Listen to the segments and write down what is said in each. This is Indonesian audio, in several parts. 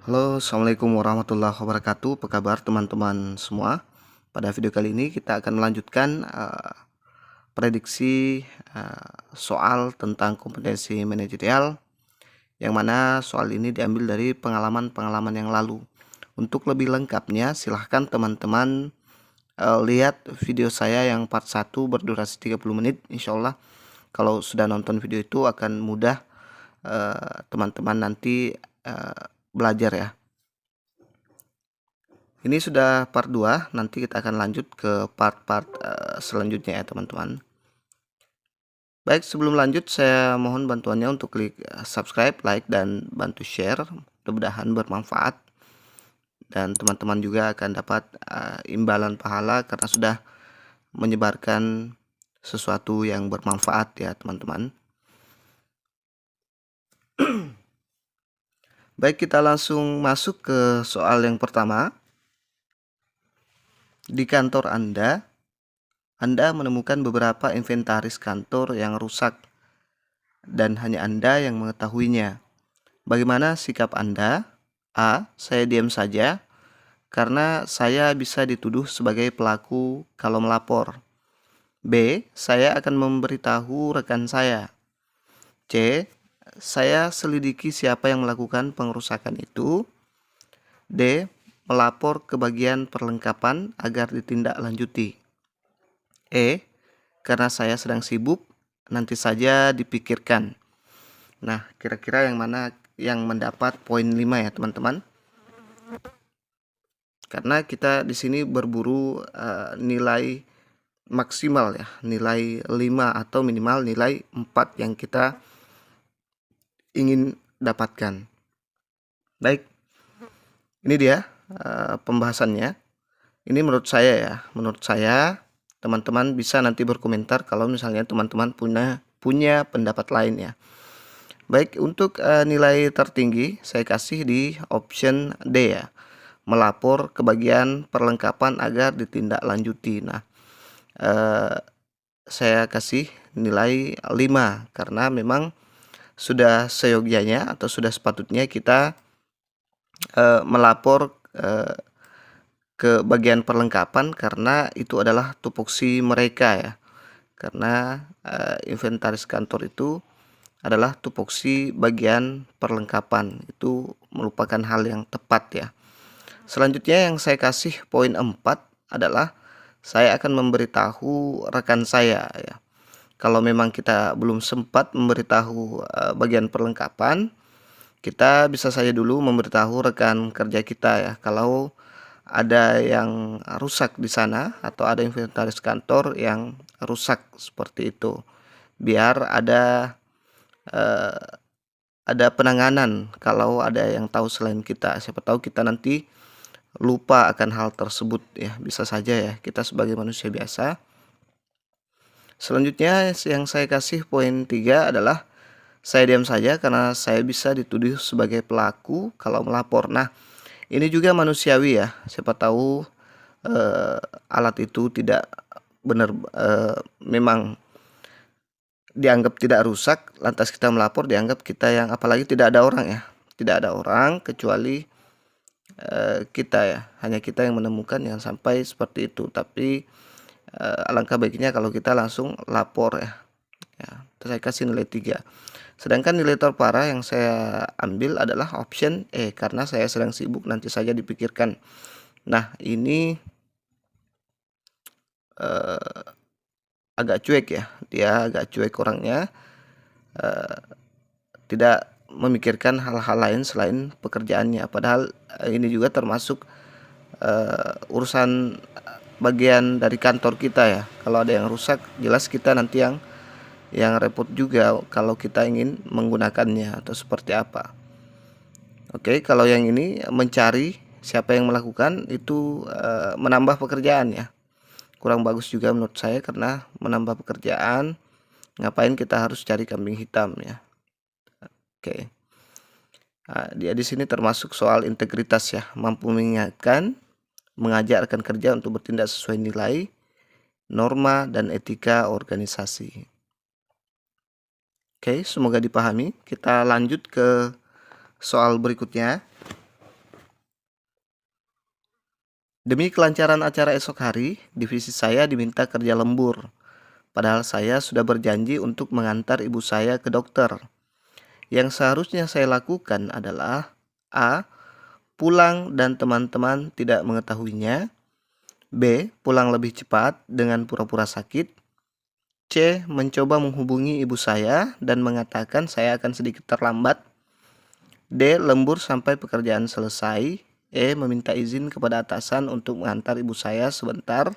Halo, assalamualaikum warahmatullahi wabarakatuh. Apa kabar teman-teman semua? Pada video kali ini kita akan melanjutkan prediksi soal tentang kompetensi manajerial, yang mana soal ini diambil dari pengalaman-pengalaman yang lalu. Untuk lebih lengkapnya, silahkan teman-teman lihat video saya yang part 1 berdurasi 30 menit. Insya Allah kalau sudah nonton video itu akan mudah teman-teman nanti belajar ya. Ini sudah part 2, nanti kita akan lanjut ke part-part selanjutnya ya teman-teman. Baik, sebelum lanjut saya mohon bantuannya untuk klik subscribe, like, dan bantu share. Mudah-mudahan bermanfaat. Dan teman-teman juga akan dapat imbalan pahala karena sudah menyebarkan sesuatu yang bermanfaat ya teman-teman. Baik, kita langsung masuk ke soal yang pertama. Di kantor Anda menemukan beberapa inventaris kantor yang rusak dan hanya Anda yang mengetahuinya. Bagaimana sikap Anda? A. Saya diam saja karena saya bisa dituduh sebagai pelaku kalau melapor. B. Saya akan memberitahu rekan saya. C. Saya selidiki siapa yang melakukan pengerusakan itu. D. Melapor ke bagian perlengkapan agar ditindaklanjuti. E. Karena saya sedang sibuk, nanti saja dipikirkan. Nah, kira-kira yang mana yang mendapat poin 5 ya, teman-teman? Karena kita di sini berburu nilai maksimal ya, nilai 5 atau minimal nilai 4 yang kita ingin dapatkan. Baik, ini dia pembahasannya. Ini menurut saya ya, teman-teman bisa nanti berkomentar kalau misalnya teman-teman punya pendapat lain ya. Baik, untuk nilai tertinggi saya kasih di option D ya, melapor ke bagian perlengkapan agar ditindaklanjuti. Nah, saya kasih nilai 5 karena memang sudah seyogyanya atau sudah sepatutnya kita melapor ke bagian perlengkapan karena itu adalah tupoksi mereka ya. Karena inventaris kantor itu adalah tupoksi bagian perlengkapan. Itu merupakan hal yang tepat ya. Selanjutnya yang saya kasih poin 4 adalah saya akan memberitahu rekan saya ya. Kalau memang kita belum sempat memberitahu bagian perlengkapan, kita bisa saja dulu memberitahu rekan kerja kita ya. Kalau ada yang rusak di sana atau ada inventaris kantor yang rusak seperti itu, biar ada penanganan kalau ada yang tahu selain kita. Siapa tahu kita nanti lupa akan hal tersebut ya, bisa saja ya, kita sebagai manusia biasa. Selanjutnya yang saya kasih poin 3 adalah saya diam saja karena saya bisa dituduh sebagai pelaku kalau melapor. Nah, ini juga manusiawi ya, siapa tahu alat itu tidak benar memang dianggap tidak rusak, lantas kita melapor dianggap kita yang, apalagi tidak ada orang ya, tidak ada orang kecuali kita ya, hanya kita yang menemukan yang sampai seperti itu. Tapi alangkah baiknya kalau kita langsung lapor ya. Saya kasih nilai 3. Sedangkan nilai terparah yang saya ambil adalah option E karena saya sedang sibuk, nanti saja dipikirkan. Nah, ini agak cuek ya, dia agak cuek orangnya, tidak memikirkan hal-hal lain selain pekerjaannya. Padahal ini juga termasuk urusan bagian dari kantor kita ya. Kalau ada yang rusak, jelas kita nanti yang repot juga kalau kita ingin menggunakannya atau seperti apa. Oke, kalau yang ini mencari siapa yang melakukan itu menambah pekerjaan ya. Kurang bagus juga menurut saya karena menambah pekerjaan. Ngapain kita harus cari kambing hitam ya. Oke. Nah, dia di sini termasuk soal integritas ya, mampu mengingatkan, mengajak rekan kerja untuk bertindak sesuai nilai, norma, dan etika organisasi. Oke, semoga dipahami. Kita lanjut ke soal berikutnya. Demi kelancaran acara esok hari, divisi saya diminta kerja lembur. Padahal saya sudah berjanji untuk mengantar ibu saya ke dokter. Yang seharusnya saya lakukan adalah A. Pulang dan teman-teman tidak mengetahuinya. B. Pulang lebih cepat dengan pura-pura sakit. C. Mencoba menghubungi ibu saya dan mengatakan saya akan sedikit terlambat. D. Lembur sampai pekerjaan selesai. E. Meminta izin kepada atasan untuk mengantar ibu saya sebentar,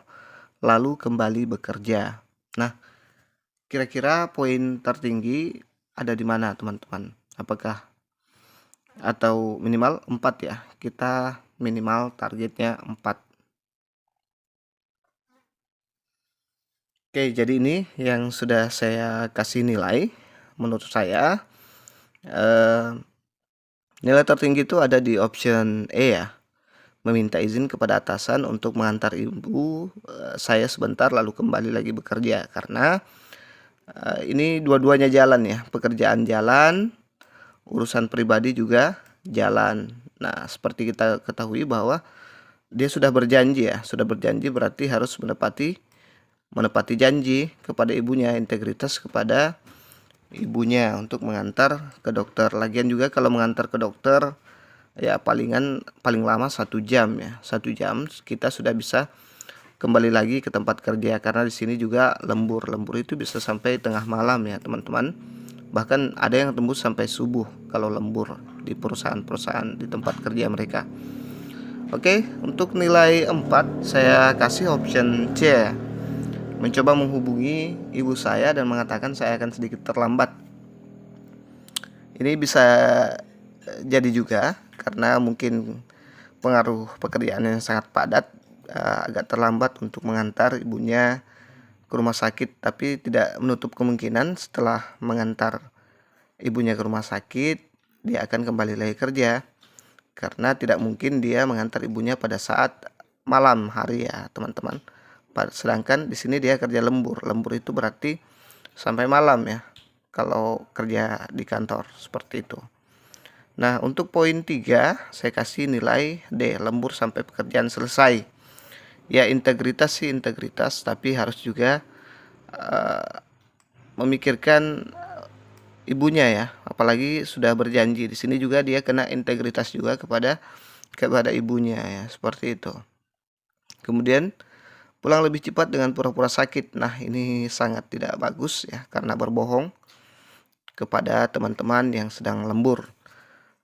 lalu kembali bekerja. Nah, kira-kira poin tertinggi ada di mana, teman-teman? Apakah atau minimal 4 ya? Kita minimal targetnya 4. Oke, jadi ini yang sudah saya kasih nilai. Menurut saya nilai tertinggi itu ada di option E ya. Meminta izin kepada atasan untuk mengantar ibu saya sebentar lalu kembali lagi bekerja, karena ini dua-duanya jalan ya, pekerjaan jalan, urusan pribadi juga jalan. Nah, seperti kita ketahui bahwa dia sudah berjanji ya, sudah berjanji berarti harus menepati janji kepada ibunya, integritas kepada ibunya untuk mengantar ke dokter. Lagian juga kalau mengantar ke dokter ya paling lama 1 jam ya, 1 jam kita sudah bisa kembali lagi ke tempat kerja, karena di sini juga lembur itu bisa sampai tengah malam ya teman-teman, bahkan ada yang tembus sampai subuh kalau lembur di perusahaan-perusahaan di tempat kerja mereka. Oke, untuk nilai 4 saya kasih option C, mencoba menghubungi ibu saya dan mengatakan saya akan sedikit terlambat. Ini bisa jadi juga karena mungkin pengaruh pekerjaan yang sangat padat, agak terlambat untuk mengantar ibunya ke rumah sakit, tapi tidak menutup kemungkinan setelah mengantar ibunya ke rumah sakit dia akan kembali lagi kerja, karena tidak mungkin dia mengantar ibunya pada saat malam hari ya teman-teman. Sedangkan di sini dia kerja lembur itu berarti sampai malam ya kalau kerja di kantor seperti itu. Nah, untuk poin 3 saya kasih nilai D, lembur sampai pekerjaan selesai. Ya, integritas sih integritas, tapi harus juga memikirkan ibunya ya, apalagi sudah berjanji. Di sini juga dia kena integritas juga kepada ibunya ya, seperti itu. Kemudian pulang lebih cepat dengan pura-pura sakit. Nah, ini sangat tidak bagus ya, karena berbohong kepada teman-teman yang sedang lembur.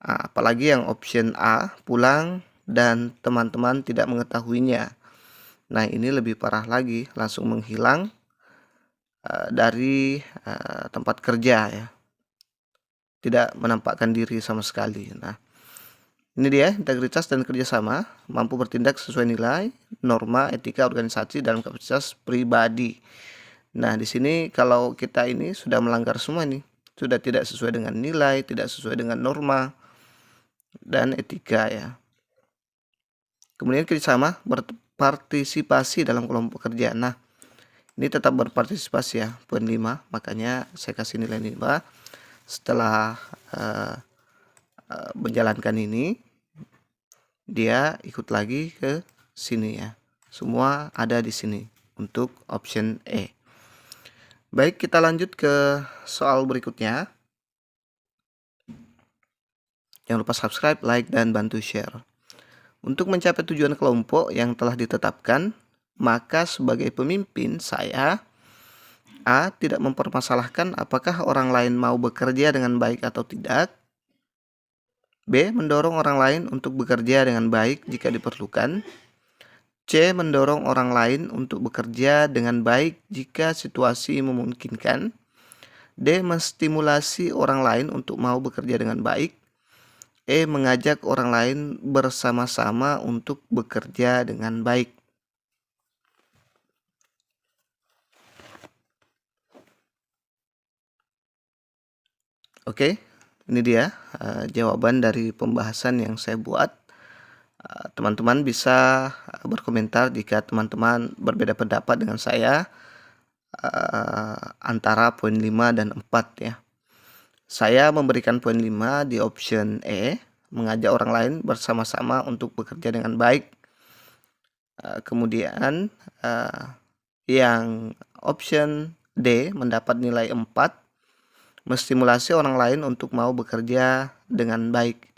Apalagi yang option A, pulang dan teman-teman tidak mengetahuinya. Nah, ini lebih parah lagi, langsung menghilang dari tempat kerja ya, tidak menampakkan diri sama sekali. Nah, ini dia integritas dan kerjasama, mampu bertindak sesuai nilai, norma, etika organisasi dalam kapasitas pribadi. Nah, di sini kalau kita ini sudah melanggar semua nih, sudah tidak sesuai dengan nilai, tidak sesuai dengan norma dan etika ya. Kemudian kerjasama, berpartisipasi dalam kelompok kerja. Nah, ini tetap berpartisipasi ya, poin 5, makanya saya kasih nilai 5. Setelah menjalankan ini, dia ikut lagi ke sini ya. Semua ada di sini untuk option E. Baik, kita lanjut ke soal berikutnya. Jangan lupa subscribe, like, dan bantu share. Untuk mencapai tujuan kelompok yang telah ditetapkan, maka sebagai pemimpin saya A. Tidak mempermasalahkan apakah orang lain mau bekerja dengan baik atau tidak. B. Mendorong orang lain untuk bekerja dengan baik jika diperlukan. C. Mendorong orang lain untuk bekerja dengan baik jika situasi memungkinkan. D. Menstimulasi orang lain untuk mau bekerja dengan baik. E. Mengajak orang lain bersama-sama untuk bekerja dengan baik. Oke, ini dia jawaban dari pembahasan yang saya buat. Teman-teman bisa berkomentar jika teman-teman berbeda pendapat dengan saya antara poin 5 dan 4 ya. Saya memberikan poin 5 di option E, mengajak orang lain bersama-sama untuk bekerja dengan baik. Kemudian yang option D mendapat nilai 4, menstimulasi orang lain untuk mau bekerja dengan baik.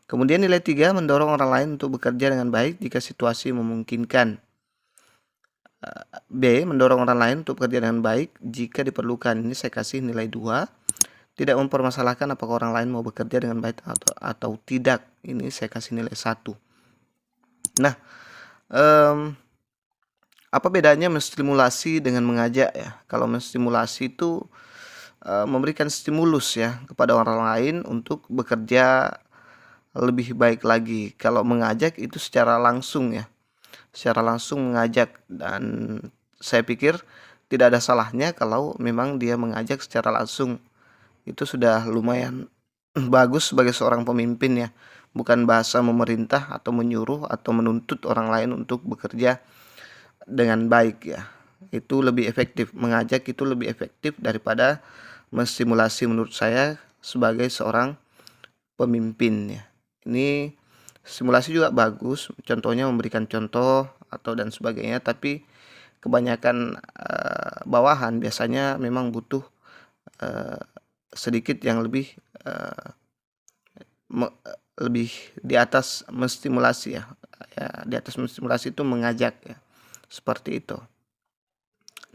Kemudian nilai 3, mendorong orang lain untuk bekerja dengan baik jika situasi memungkinkan. B, mendorong orang lain untuk bekerja dengan baik jika diperlukan. Ini saya kasih nilai 2. Tidak mempermasalahkan apakah orang lain mau bekerja dengan baik atau tidak. Ini saya kasih nilai 1. Nah, apa bedanya menstimulasi dengan mengajak ya? Kalau menstimulasi itu memberikan stimulus ya kepada orang lain untuk bekerja lebih baik lagi. Kalau mengajak itu secara langsung ya, secara langsung mengajak, dan saya pikir tidak ada salahnya kalau memang dia mengajak secara langsung. Itu sudah lumayan bagus sebagai seorang pemimpin ya, bukan bahasa memerintah atau menyuruh atau menuntut orang lain untuk bekerja dengan baik ya. Itu lebih efektif, mengajak itu lebih efektif daripada menstimulasi menurut saya sebagai seorang pemimpin ya. Ini simulasi juga bagus, contohnya memberikan contoh atau dan sebagainya, tapi kebanyakan bawahan biasanya memang butuh sedikit yang lebih di atas menstimulasi ya. Di atas menstimulasi itu mengajak ya, seperti itu.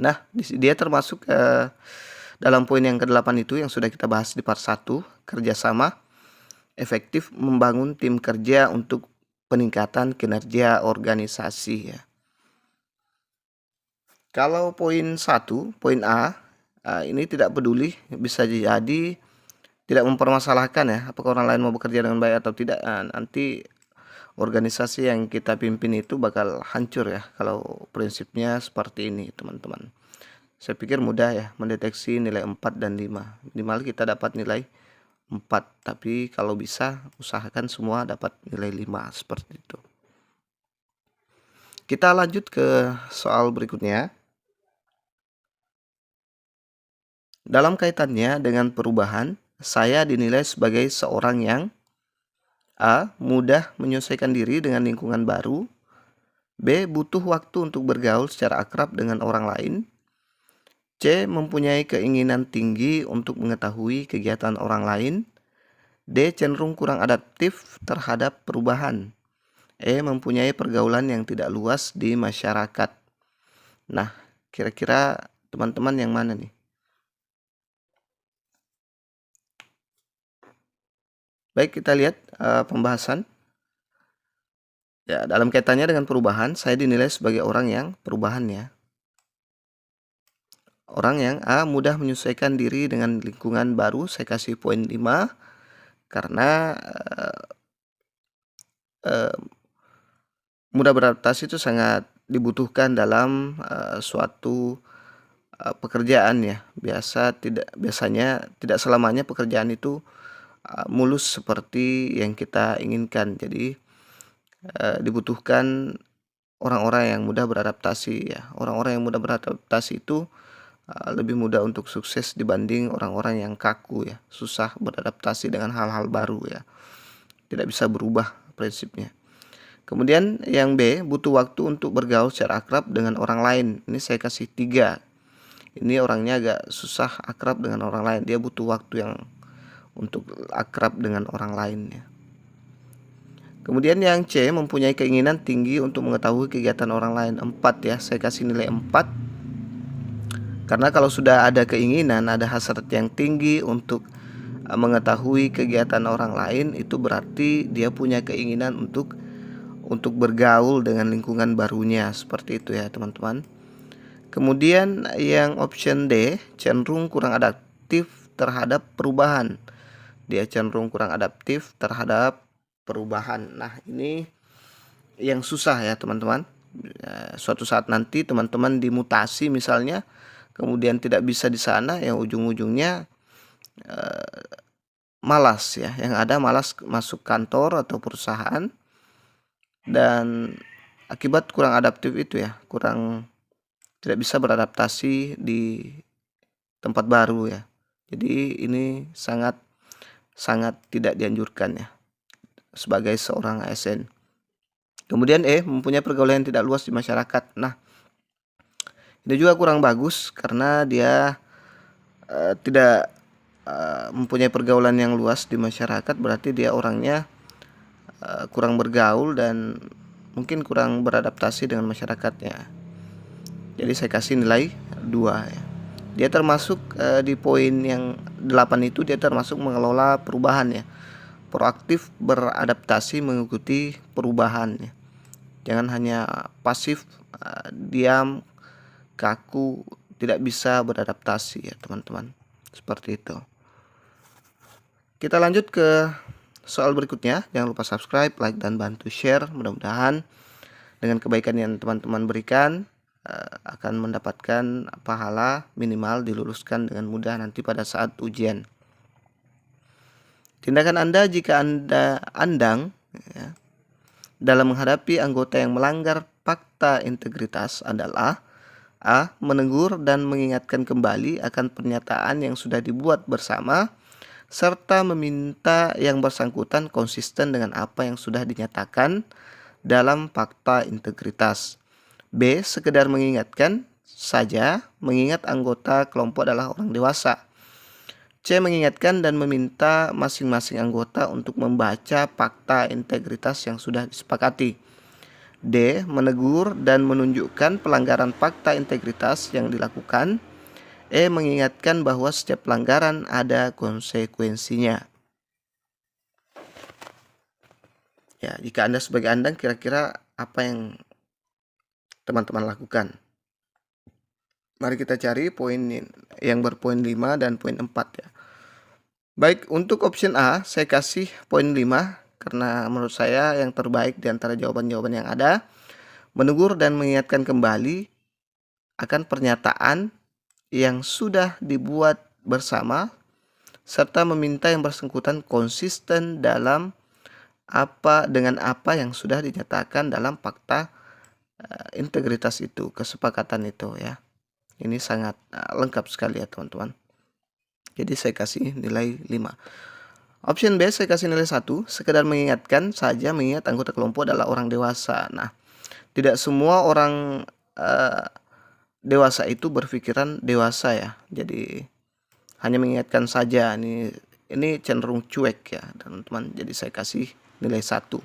Nah, dia termasuk dalam poin yang ke-8 itu yang sudah kita bahas di part 1, kerjasama efektif membangun tim kerja untuk peningkatan kinerja organisasi ya. Kalau poin 1, poin A, ini tidak peduli, bisa jadi tidak mempermasalahkan ya apakah orang lain mau bekerja dengan baik atau tidak. Nanti organisasi yang kita pimpin itu bakal hancur ya kalau prinsipnya seperti ini, teman-teman. Saya pikir mudah ya mendeteksi nilai 4 dan 5. Minimal kita dapat nilai 4, tapi kalau bisa usahakan semua dapat nilai 5 seperti itu. Kita lanjut ke soal berikutnya. Dalam kaitannya dengan perubahan, saya dinilai sebagai seorang yang A. mudah menyesuaikan diri dengan lingkungan baru. B. butuh waktu untuk bergaul secara akrab dengan orang lain. C. mempunyai keinginan tinggi untuk mengetahui kegiatan orang lain. D. cenderung kurang adaptif terhadap perubahan. E. mempunyai pergaulan yang tidak luas di masyarakat. Nah, kira-kira teman-teman yang mana nih? Baik, kita lihat pembahasan. Ya, dalam kaitannya dengan perubahan, saya dinilai sebagai orang yang perubahan ya. Orang yang A. mudah menyesuaikan diri dengan lingkungan baru, saya kasih poin 5. Karena mudah beradaptasi itu sangat dibutuhkan dalam suatu pekerjaan ya. Biasanya tidak selamanya pekerjaan itu mulus seperti yang kita inginkan. Jadi dibutuhkan orang-orang yang mudah beradaptasi ya. Orang-orang yang mudah beradaptasi itu lebih mudah untuk sukses dibanding orang-orang yang kaku ya, susah beradaptasi dengan hal-hal baru ya, tidak bisa berubah prinsipnya. Kemudian yang B, butuh waktu untuk bergaul secara akrab dengan orang lain. Ini saya kasih 3. Ini orangnya agak susah akrab dengan orang lain, dia butuh waktu yang untuk akrab dengan orang lainnya. Kemudian yang C, mempunyai keinginan tinggi untuk mengetahui kegiatan orang lain. 4 ya, saya kasih nilai 4. Karena kalau sudah ada keinginan, ada hasrat yang tinggi untuk mengetahui kegiatan orang lain, itu berarti dia punya keinginan untuk bergaul dengan lingkungan barunya, seperti itu ya teman-teman. Kemudian yang option D, cenderung kurang adaptif terhadap perubahan. Dia cenderung kurang adaptif terhadap perubahan. Nah, ini yang susah ya teman-teman. Suatu saat nanti teman-teman dimutasi misalnya, kemudian tidak bisa di sana, yang ujung-ujungnya malas ya. Yang ada malas masuk kantor atau perusahaan, dan akibat kurang adaptif itu ya, tidak bisa beradaptasi di tempat baru ya. Jadi ini sangat tidak dianjurkan ya sebagai seorang ASN. Kemudian E, mempunyai pergaulan yang tidak luas di masyarakat. Nah, ini juga kurang bagus karena dia tidak mempunyai pergaulan yang luas di masyarakat, berarti dia orangnya kurang bergaul dan mungkin kurang beradaptasi dengan masyarakatnya. Jadi saya kasih nilai 2 ya. Dia termasuk di poin yang 8 itu dia termasuk mengelola perubahan ya. Proaktif beradaptasi mengikuti perubahan ya. Jangan hanya pasif, diam, kaku, tidak bisa beradaptasi ya teman-teman. Seperti itu. Kita lanjut ke soal berikutnya. Jangan lupa subscribe, like, dan bantu share. Mudah-mudahan dengan kebaikan yang teman-teman berikan akan mendapatkan pahala minimal diluluskan dengan mudah nanti pada saat ujian. Tindakan Anda jika Anda andang ya, dalam menghadapi anggota yang melanggar fakta integritas adalah A. Menegur dan mengingatkan kembali akan pernyataan yang sudah dibuat bersama, serta meminta yang bersangkutan konsisten dengan apa yang sudah dinyatakan dalam fakta integritas. B. Sekedar mengingatkan saja, mengingat anggota kelompok adalah orang dewasa. C. Mengingatkan dan meminta masing-masing anggota untuk membaca fakta integritas yang sudah disepakati. D. Menegur dan menunjukkan pelanggaran fakta integritas yang dilakukan. E. Mengingatkan bahwa setiap pelanggaran ada konsekuensinya. Ya, jika Anda sebagai andang, kira-kira apa yang teman-teman lakukan? Mari kita cari poin yang berpoin 5 dan poin 4 ya. Baik, untuk option A saya kasih poin 5 karena menurut saya yang terbaik di antara jawaban-jawaban yang ada. Menegur dan mengingatkan kembali akan pernyataan yang sudah dibuat bersama, serta meminta yang bersangkutan konsisten dengan apa yang sudah dinyatakan dalam fakta integritas itu, kesepakatan itu ya. Ini sangat lengkap sekali ya teman-teman. Jadi saya kasih nilai 5. Option B saya kasih nilai 1. Sekedar mengingatkan saja, mengingat anggota kelompok adalah orang dewasa. Nah, tidak semua orang dewasa itu berpikiran dewasa ya. Jadi hanya mengingatkan saja. Ini cenderung cuek ya teman-teman. Jadi saya kasih nilai 1.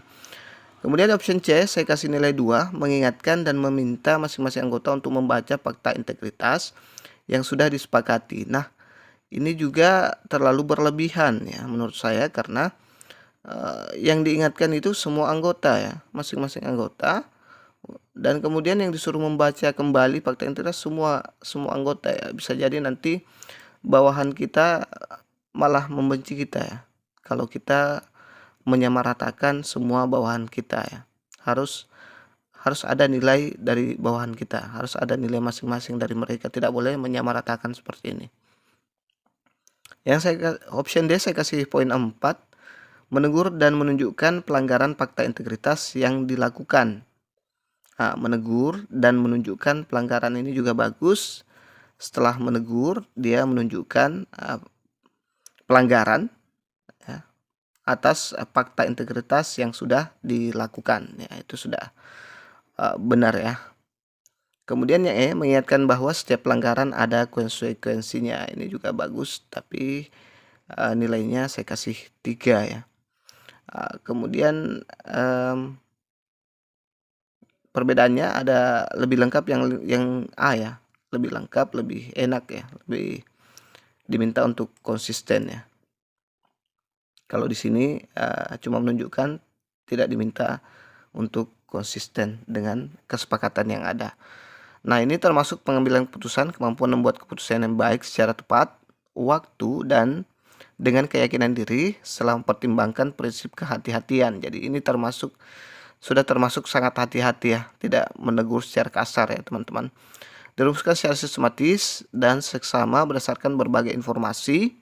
Kemudian option C saya kasih nilai 2, mengingatkan dan meminta masing-masing anggota untuk membaca fakta integritas yang sudah disepakati. Nah, ini juga terlalu berlebihan ya menurut saya karena yang diingatkan itu semua anggota ya, masing-masing anggota, dan kemudian yang disuruh membaca kembali fakta integritas semua anggota ya. Bisa jadi nanti bawahan kita malah membenci kita ya kalau kita menyamaratakan semua bawahan kita ya. Harus ada nilai dari bawahan kita, harus ada nilai masing-masing dari mereka, tidak boleh menyamaratakan seperti ini. Yang option D saya kasih poin 4, menegur dan menunjukkan pelanggaran fakta integritas yang dilakukan. Nah, menegur dan menunjukkan pelanggaran ini juga bagus. Setelah menegur, dia menunjukkan pelanggaran ya, atas fakta integritas yang sudah dilakukan ya, itu sudah benar ya. Kemudian yang E, mengingatkan bahwa setiap pelanggaran ada konsekuensinya. Ini juga bagus, tapi nilainya saya kasih 3 ya. Kemudian perbedaannya ada lebih lengkap yang A ya, lebih lengkap, lebih enak ya, lebih diminta untuk konsisten ya. Kalau di sini cuma menunjukkan, tidak diminta untuk konsisten dengan kesepakatan yang ada. Nah, ini termasuk pengambilan keputusan, kemampuan membuat keputusan yang baik secara tepat, waktu, dan dengan keyakinan diri setelah mempertimbangkan prinsip kehati-hatian. Jadi ini sudah termasuk sangat hati-hati ya, tidak menegur secara kasar ya teman-teman. Dirumuskan secara sistematis dan seksama berdasarkan berbagai informasi,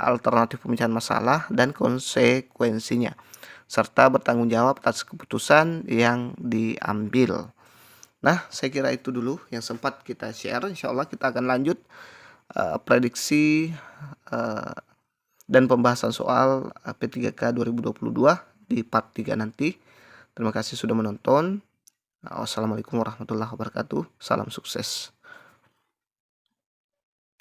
alternatif pemecahan masalah dan konsekuensinya, serta bertanggung jawab atas keputusan yang diambil. Nah, saya kira itu dulu yang sempat kita share. Insya Allah kita akan lanjut prediksi dan pembahasan soal P3K 2022 di part 3 nanti. Terima kasih sudah menonton. Wassalamualaikum warahmatullahi wabarakatuh. Salam sukses.